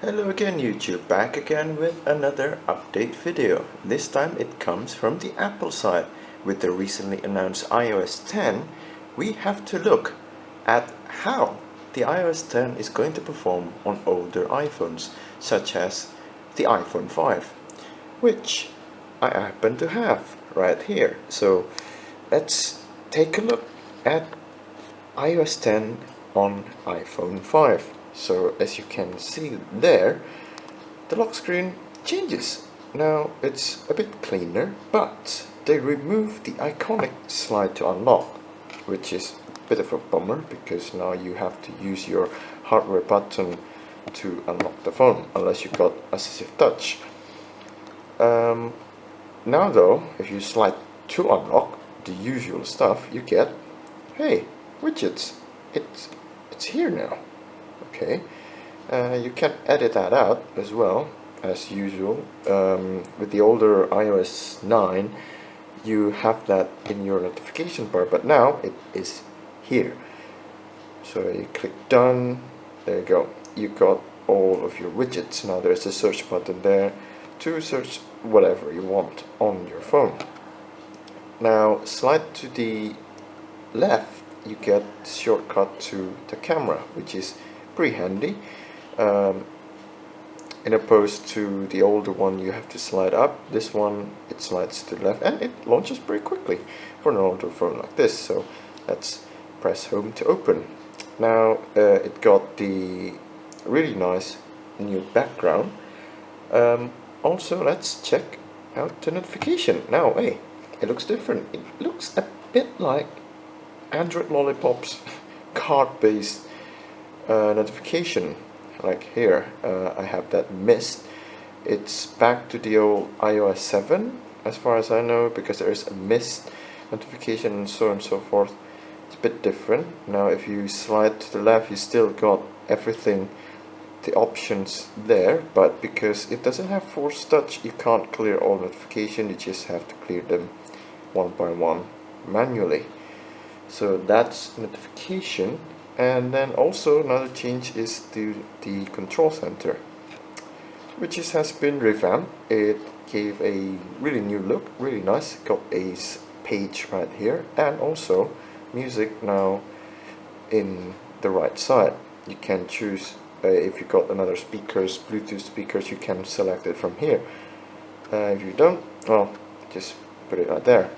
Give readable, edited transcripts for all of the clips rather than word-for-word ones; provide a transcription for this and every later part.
Hello again YouTube, back again with another update video. This time it comes from the Apple side. With the recently announced iOS 10, we have to look at how the iOS 10 is going to perform on older iPhones, such as the iPhone 5, which I happen to have right here. So let's take a look at iOS 10 on iPhone 5. So as you can see there, the lock screen changes. Now it's a bit cleaner, but they removed the iconic slide to unlock, which is a bit of a bummer because now you have to use your hardware button to unlock the phone unless you got assistive touch. Now though, if you slide to unlock the usual stuff, you get, hey, widgets. It's here now. Okay, you can edit that out as well as usual. With the older iOS 9, you have that in your notification bar, but now it is here. So you click done. There you go. You got all of your widgets. Now there's a search button there to search whatever you want on your phone. Now slide to the left, you get the shortcut to the camera, which is pretty handy. In opposed to the older one, you have to slide up. This one, it slides to the left and it launches pretty quickly for an older phone like this. So let's press home to open. Now it got the really nice new background. Also, let's check out the notification. Now, hey, it looks different. It looks a bit like Android Lollipop's card-based notification. Like here, I have that mist. It's back to the old iOS 7 as far as I know, because there is a mist notification and so on and so forth. It's a bit different. Now if you slide to the left, you still got everything, the options there, but because it doesn't have force touch, you can't clear all notifications. You just have to clear them one by one manually. So that's notification. And then also another change is the control center, which has been revamped. It gave a really new look, really nice. Got a page right here, and also music now in the right side. You can choose if you got another speakers, Bluetooth speakers, you can select it from here. If you don't, well, just put it right there.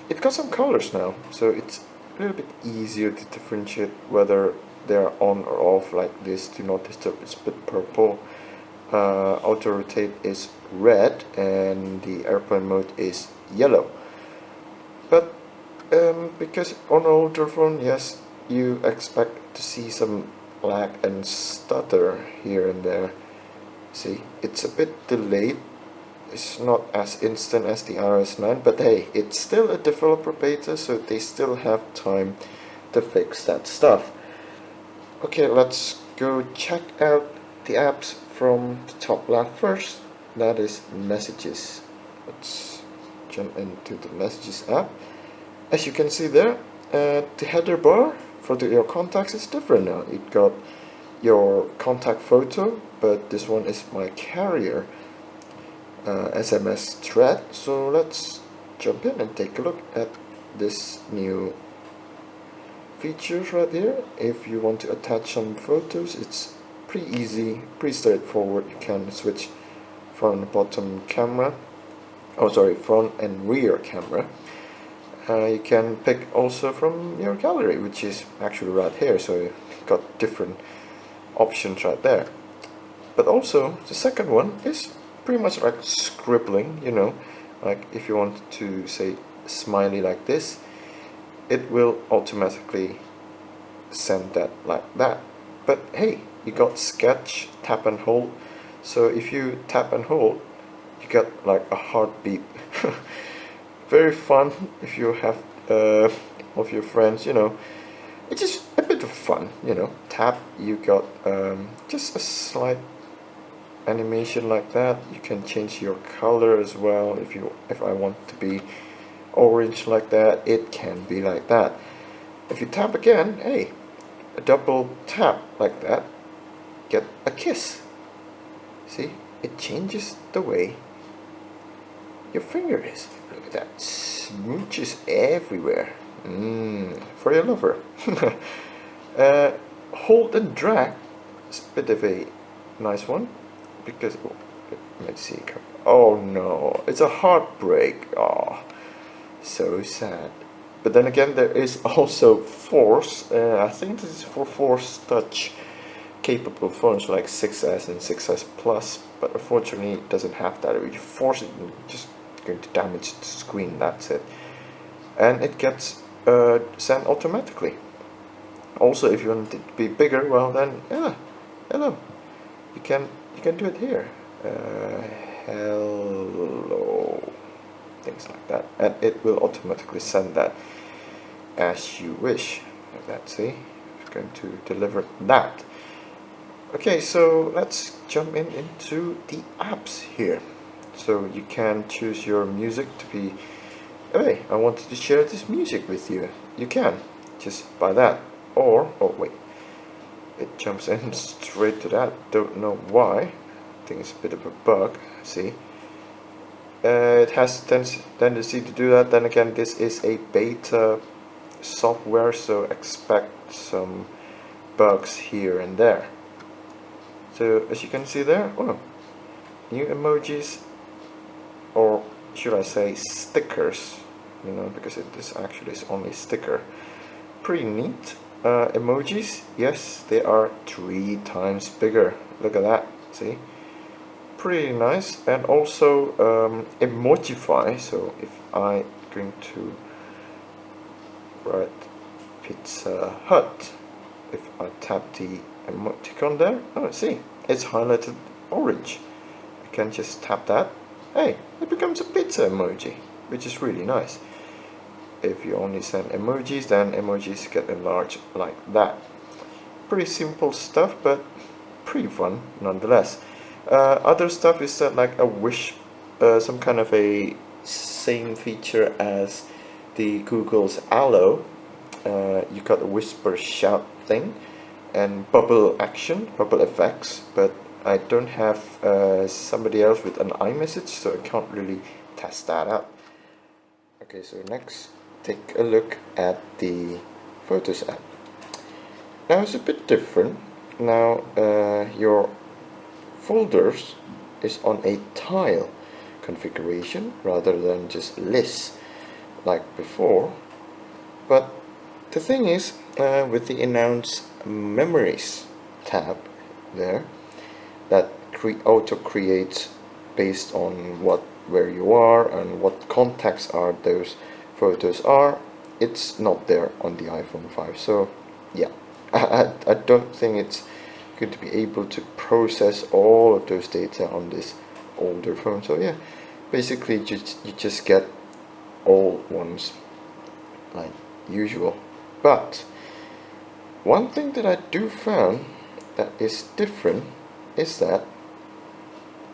It got some colors now, so it's a little bit easier to differentiate whether they're on or off. Like this, do not disturb is a bit purple, auto rotate is red, and the airplane mode is yellow. But because on older phone, yes, you expect to see some lag and stutter here and there. See, it's a bit delayed. It's not as instant as the iOS 9, but hey, it's still a developer beta, so they still have time to fix that stuff. Okay, let's go check out the apps from the top left first. That is Messages. Let's jump into the Messages app. As you can see there, the header bar for your contacts is different now. It got your contact photo, but this one is my carrier SMS thread. So let's jump in and take a look at this new features right here. If you want to attach some photos, it's pretty easy, pretty straightforward. You can switch front and bottom camera, front and rear camera. You can pick also from your gallery, which is actually right here, so you've got different options right there. But also the second one is pretty much like scribbling, you know, like if you want to say smiley like this, it will automatically send that like that. But hey, you got sketch, tap and hold. So if you tap and hold, you get like a heartbeat. Very fun if you have of your friends, you know. It's just a bit of fun, you know. Tap, you got just a slight animation like that. You can change your color as well. If I want to be orange like that, it can be like that. If you tap again, hey, a double tap like that, get a kiss. See, it changes the way your finger is. Look at that, smooches everywhere. For your lover. Hold and drag is a bit of a nice one because let's see. Oh no, it's a heartbreak. Oh, so sad. But then again, there is also Force. I think this is for Force Touch capable phones like 6S and 6S Plus, but unfortunately it doesn't have that. If you force it, you're just going to damage the screen. That's it. And it gets sent automatically. Also, if you want it to be bigger, well then, yeah, hello. You can do it here. Hello, things like that, and it will automatically send that as you wish. Like that, see, it's going to deliver that. Okay, so let's jump into the apps here. So you can choose your music to be, hey, I wanted to share this music with you. You can just by that, or oh wait, it jumps in straight to that. Don't know why. I think it's a bit of a bug. See, it has tendency to do that. Then again, this is a beta software, so expect some bugs here and there. So as you can see there, oh, new emojis, or should I say stickers, you know, because this actually is only sticker. Pretty neat. Emojis, yes, they are 3 times bigger. Look at that, see? Pretty nice. And also Emojify, so if I'm going to write Pizza Hut, if I tap the emoticon there, oh, see, it's highlighted orange. I can just tap that, hey, it becomes a pizza emoji, which is really nice. If you only send emojis, then emojis get enlarged like that. Pretty simple stuff, but pretty fun nonetheless. Other stuff is that like a wish, some kind of a same feature as the Google's Allo. You got a whisper shout thing and bubble action, bubble effects, but I don't have somebody else with an iMessage, so I can't really test that out. Okay, so next, take a look at the Photos app. Now it's a bit different. Now your folders is on a tile configuration rather than just lists like before. But the thing is, with the Announce Memories tab there, that auto creates based on where you are and what contacts are those photos are, it's not there on the iPhone 5. So yeah, I don't think it's going to be able to process all of those data on this older phone. So yeah, basically you just get old ones like usual. But one thing that I do found that is different is that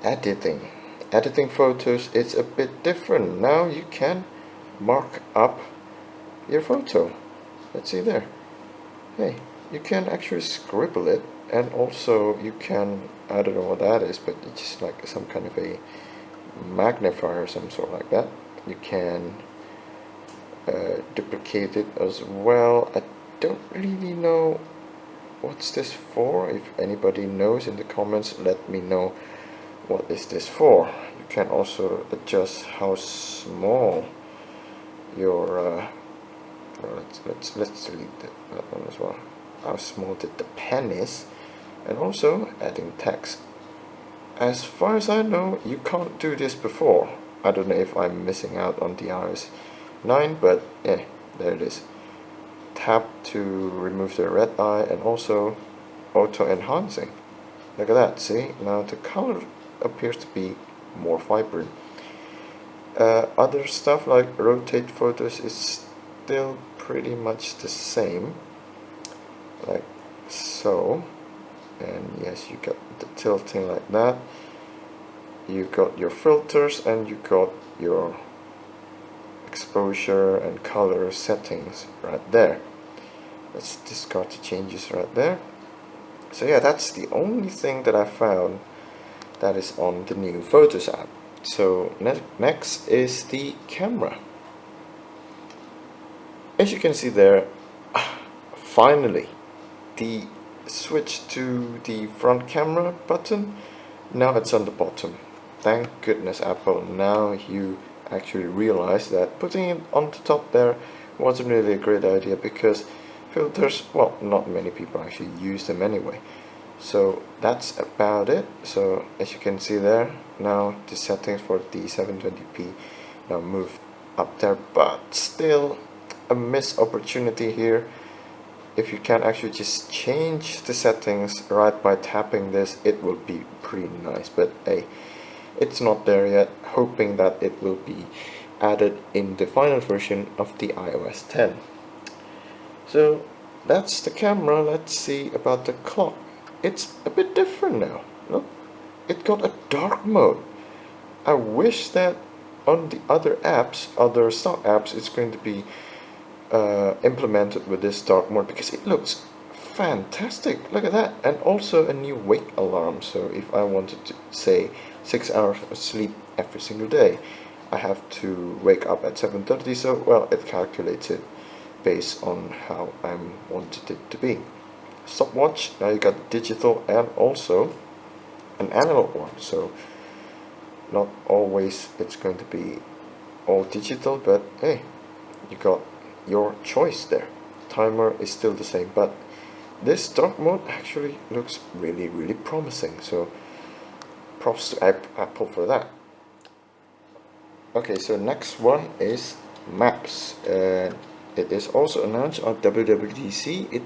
editing photos is a bit different. Now you can mark up your photo. Let's see there. Hey, you can actually scribble it, and also you can, I don't know what that is, but it's just like some kind of a magnifier or some sort like that. You can duplicate it as well. I don't really know what's this for. If anybody knows in the comments, let me know what is this for. You can also adjust how small your let's delete that one as well. How small the pen is, and also adding text. As far as I know, you can't do this before. I don't know if I'm missing out on the iOS 9, but yeah, there it is. Tap to remove the red eye, and also auto enhancing. Look at that, see, now the color appears to be more vibrant. Other stuff like rotate photos is still pretty much the same, like so. And yes, you got the tilting like that. You got your filters, and you got your exposure and color settings right there. Let's discard the changes right there. So yeah, that's the only thing that I found that is on the new Photos app. So next is the camera. As you can see there, finally the switch to the front camera button, now it's on the bottom. Thank goodness, Apple. Now you actually realize that putting it on the top there wasn't really a great idea, because filters, well, not many people actually use them anyway. So that's about it. So as you can see there, now the settings for the 720p now moved up there, but still a missed opportunity here. If you can actually just change the settings right by tapping this, it will be pretty nice. But hey, it's not there yet, hoping that it will be added in the final version of the iOS 10. So that's the camera. Let's see about the clock. It's a bit different now. Look, it got a dark mode. I wish that on the other apps, other stock apps, it's going to be implemented with this dark mode, because it looks fantastic. Look at that. And also a new wake alarm. So if I wanted to say 6 hours of sleep every single day, I have to wake up at 7:30. So well, it calculates it based on how I wanted it to be. Stopwatch, now you got digital and also an analog one. So not always it's going to be all digital, but hey, you got your choice there. Timer is still the same, but this dark mode actually looks really promising. So props to Apple for that. Okay, so next one is Maps. It is also announced on WWDC. It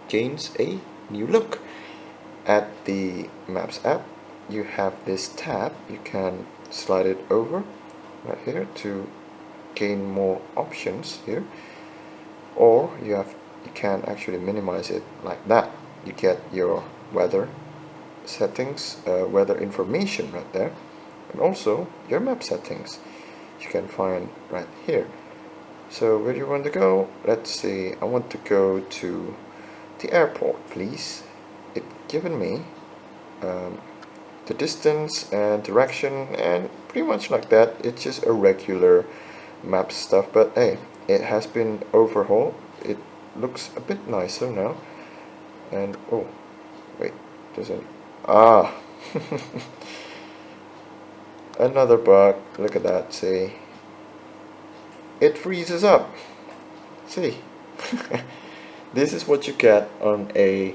gains a new look. At the Maps app, you have this tab. You can slide it over right here to gain more options here, or you can actually minimize it like that. You get your weather settings, weather information right there, and also your map settings you can find right here. So where do you want to go? Let's see, I want to go to the airport, please. It given me the distance and direction, and pretty much like that. It's just a regular map stuff, but hey, it has been overhauled. It looks a bit nicer now. And oh wait, there's an another bug. Look at that. See, it freezes up. See, this is what you get on a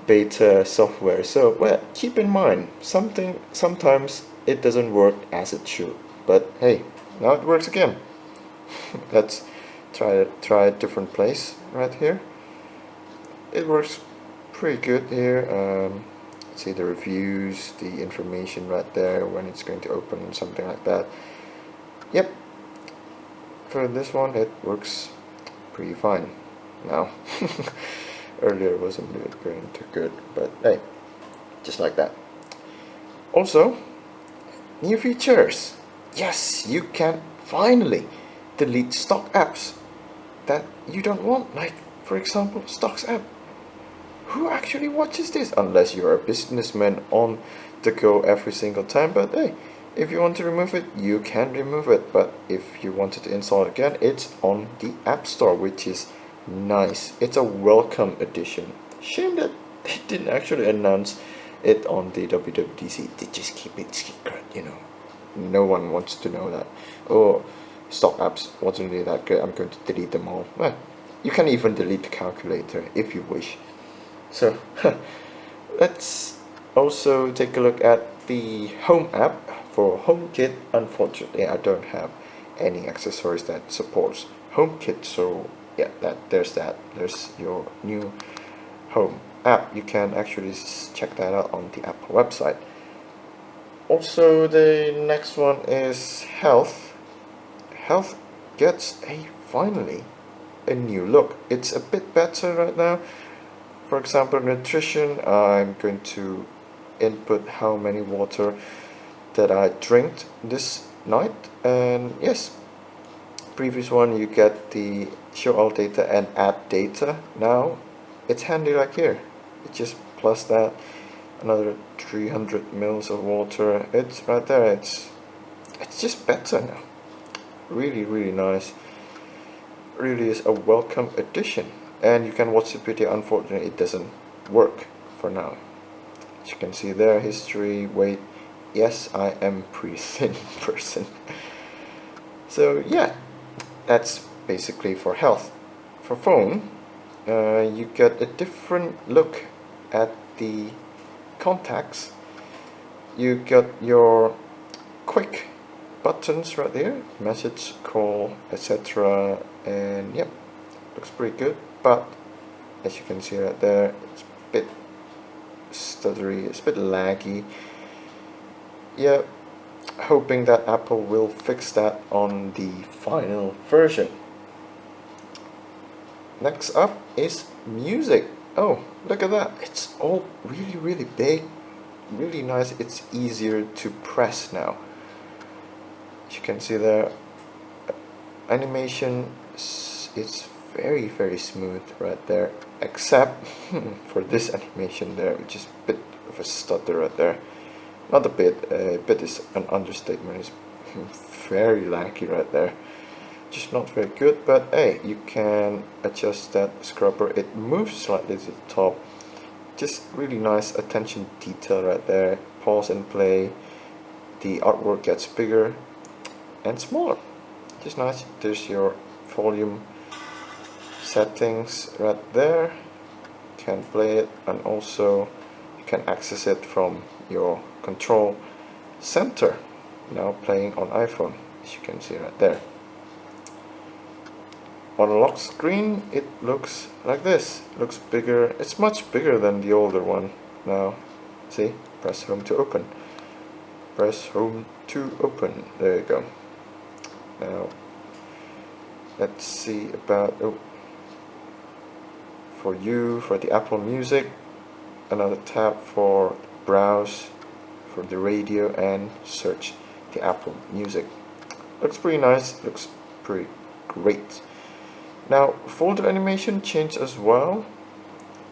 beta software. So well, keep in mind, sometimes it doesn't work as it should, but hey, now it works again. Let's try a different place right here. It works pretty good here. See the reviews, the information right there, when it's going to open, something like that. Yep, for this one it works pretty fine now. Earlier wasn't really going too good, but hey, just like that. Also, new features. Yes, you can finally delete stock apps that you don't want, like for example Stocks app. Who actually watches this? Unless you're a businessman on the go every single time. But hey, if you want to remove it, you can remove it. But if you wanted to install it again, it's on the App Store, which is nice. It's a welcome addition. Shame that they didn't actually announce it on the WWDC. They just keep it secret, you know. No one wants to know that. Oh, stock apps wasn't really that good, I'm going to delete them all. Well, you can even delete the calculator if you wish. So let's also take a look at the Home app for HomeKit. Unfortunately, I don't have any accessories that supports HomeKit, so yeah, there's your new Home app. You can actually check that out on the Apple website. Also, the next one is Health. Health gets finally a new look. It's a bit better right now. For example, nutrition, I'm going to input how many water that I drank this night, and yes, previous one you get the show all data and add data. Now it's handy like here. It just plus that another 300 mils of water. It's right there. It's just better now. Really nice. Really is a welcome addition. And you can watch the video. Unfortunately, it doesn't work for now. As you can see there, history, weight. Yes, I am pretty thin person. So yeah, that's basically for health. For phone, you get a different look at the contacts. You got your quick buttons right there, message, call, etc. And yep, looks pretty good. But as you can see right there, it's a bit stuttery, it's a bit laggy. Yeah, hoping that Apple will fix that on the final version. Next up is music. Oh, look at that. It's all really big, really nice. It's easier to press now. As you can see there, animation is very smooth right there, except for this animation there, which is a bit of a stutter right there. Not a bit is an understatement. It's very laggy right there. Just not very good, but hey, you can adjust that scrubber. It moves slightly to the top. Just really nice attention detail right there. Pause and play. The artwork gets bigger and smaller. Just nice. There's your volume settings right there. You can play it, and also you can access it from your control center. Now playing on iPhone, as you can see right there. On a lock screen, it looks like this. It looks bigger. It's much bigger than the older one now. See? Press home to open. Press home to open. There you go. Now, let's see about for the Apple Music. Another tab for browse, for the radio, and search the Apple Music. Looks pretty nice. Looks pretty great. Now, folder animation changed as well.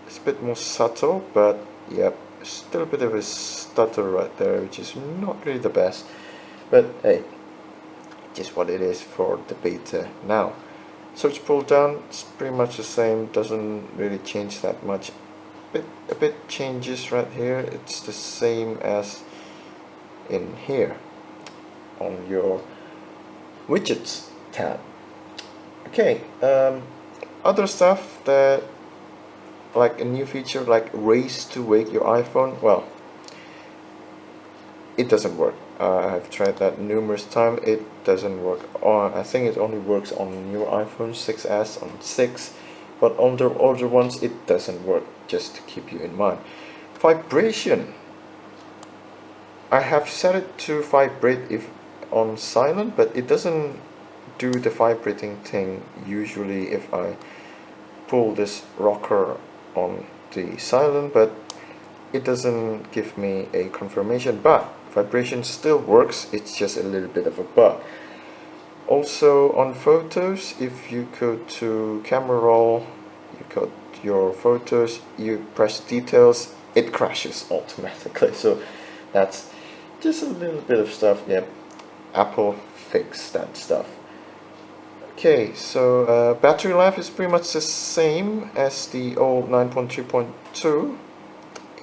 It's a bit more subtle, but yep, still a bit of a stutter right there, which is not really the best. But hey, just what it is for the beta now. Search pull down, it's pretty much the same, doesn't really change that much. A bit changes right here. It's the same as in here on your widgets tab. Okay, other stuff that, like a new feature like raise to wake your iPhone, well, it doesn't work. I've tried that numerous times. It doesn't work. I think it only works on your iPhone 6s, on 6, but on the older ones it doesn't work, just to keep you in mind. Vibration, I have set it to vibrate if on silent, but it doesn't do the vibrating thing usually if I pull this rocker on the silent, but it doesn't give me a confirmation. But vibration still works, it's just a little bit of a bug. Also on photos, if you go to camera roll, you got your photos, you press details, it crashes automatically. So that's just a little bit of stuff. Yeah, Apple fixed that stuff. Okay, so battery life is pretty much the same as the old 9.3.2.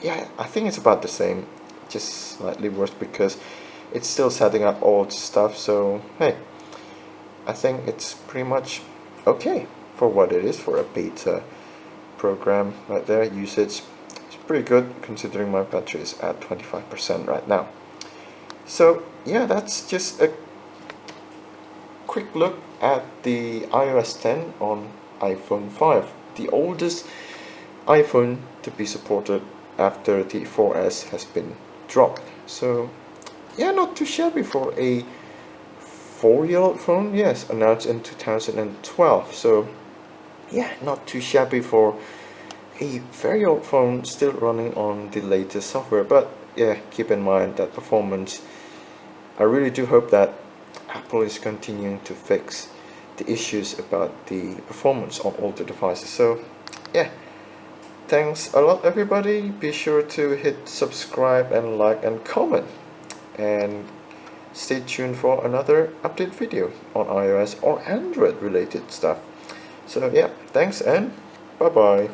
Yeah, I think it's about the same, just slightly worse because it's still setting up old stuff. So hey, I think it's pretty much okay for what it is for a beta program right there. Usage is pretty good considering my battery is at 25% right now. So yeah, that's just a quick look at the iOS 10 on iPhone 5, the oldest iPhone to be supported after the 4S has been dropped. So yeah, not too shabby for a 4-year-old phone. Yes, announced in 2012. So yeah, not too shabby for a very old phone still running on the latest software. But yeah, keep in mind that performance, I really do hope that Apple is continuing to fix the issues about the performance on older devices. So yeah, thanks a lot, everybody. Be sure to hit subscribe and like and comment, and stay tuned for another update video on iOS or Android related stuff. So yeah, thanks and bye bye.